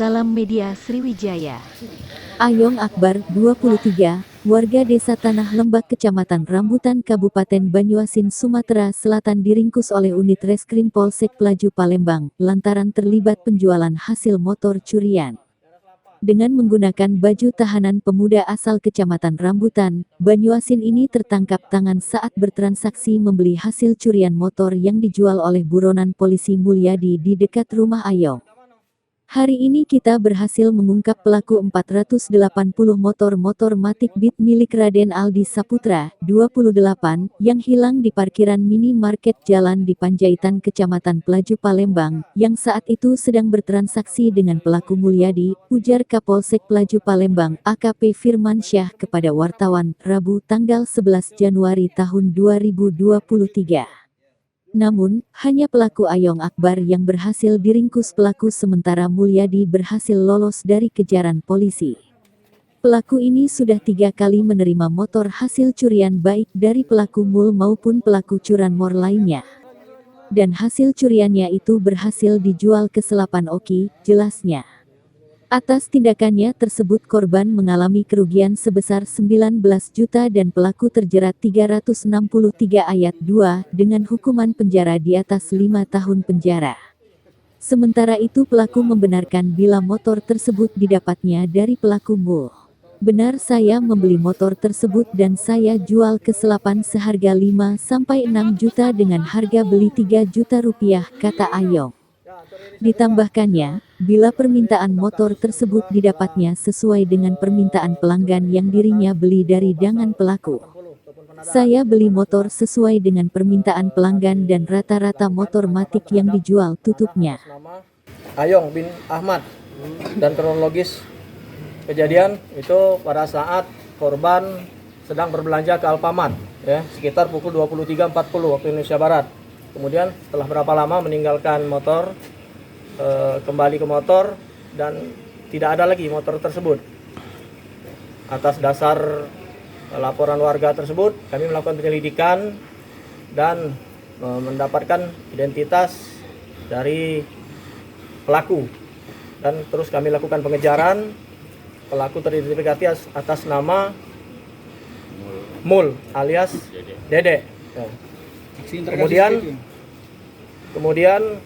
Salam Media Sriwijaya. Ayong Akbar, 23, warga Desa Tanah Lembak Kecamatan Rambutan Kabupaten Banyuasin Sumatera Selatan diringkus oleh unit Reskrim Polsek Pelaju Palembang, lantaran terlibat penjualan hasil motor curian. Dengan menggunakan baju tahanan pemuda asal Kecamatan Rambutan, Banyuasin ini tertangkap tangan saat bertransaksi membeli hasil curian motor yang dijual oleh buronan polisi Mulyadi di dekat rumah Ayong. Hari ini kita berhasil mengungkap pelaku 480 motor Matic Beat milik Raden Aldi Saputra, 28, yang hilang di parkiran minimarket Jalan di Panjaitan Kecamatan Pelaju Palembang, yang saat itu sedang bertransaksi dengan pelaku Mulyadi, ujar Kapolsek Pelaju Palembang, AKP Firmansyah kepada wartawan, Rabu tanggal 11 Januari tahun 2023. Namun, hanya pelaku Ayong Akbar yang berhasil diringkus pelaku sementara Mulyadi berhasil lolos dari kejaran polisi. Pelaku ini sudah 3 kali menerima motor hasil curian baik dari pelaku mul maupun pelaku curanmor lainnya. Dan hasil curiannya itu berhasil dijual ke Selapan Oki, jelasnya. Atas tindakannya tersebut korban mengalami kerugian sebesar 19 juta dan pelaku terjerat 363 ayat 2 dengan hukuman penjara di atas 5 tahun penjara. Sementara itu pelaku membenarkan bila motor tersebut didapatnya dari pelaku mul. Benar, saya membeli motor tersebut dan saya jual ke Selapan seharga 5-6 juta dengan harga beli 3 juta rupiah, kata Ayong. Ditambahkannya, bila permintaan motor tersebut didapatnya sesuai dengan permintaan pelanggan yang dirinya beli dari dangan pelaku. Saya beli motor sesuai dengan permintaan pelanggan dan rata-rata motor Matic yang dijual, tutupnya. Ayong bin Ahmad, dan kronologis kejadian itu pada saat korban sedang berbelanja ke Alfamart, ya, sekitar pukul 23.40 waktu Indonesia Barat. Kemudian setelah berapa lama meninggalkan motor, kembali ke motor dan tidak ada lagi motor tersebut. Atas dasar laporan warga tersebut, kami melakukan penyelidikan dan mendapatkan identitas dari pelaku dan terus kami lakukan pengejaran. Pelaku teridentifikasi atas nama Mul alias Dede. Kemudian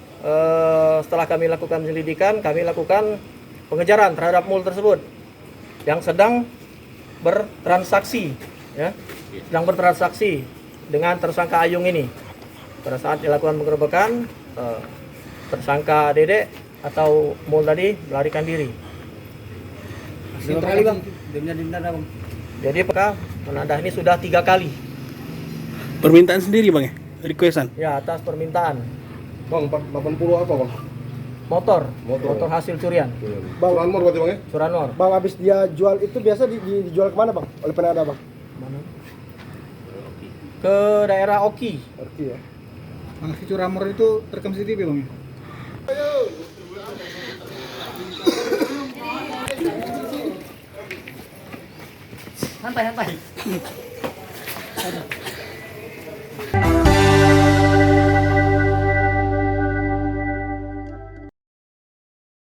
setelah kami lakukan penyelidikan, kami lakukan pengejaran terhadap mul tersebut yang sedang bertransaksi, ya, dengan tersangka Ayung ini. Pada saat dilakukan penggerebekan, tersangka Dede atau mul tadi melarikan diri. Jadi apakah menadah ini sudah 3 kali. Permintaan sendiri bang ya? Requestan? Ya, atas permintaan. Bang, 80 apa bang? Motor hasil curian. Bang, curanmor berarti bang ya? Curanmor. Bang, habis dia jual itu biasa dijual kemana bang? Oleh penada bang? Mana? Ke daerah Oki. Oki ya. Bang, si curanmor itu terekam CCTV bang ya? Santai.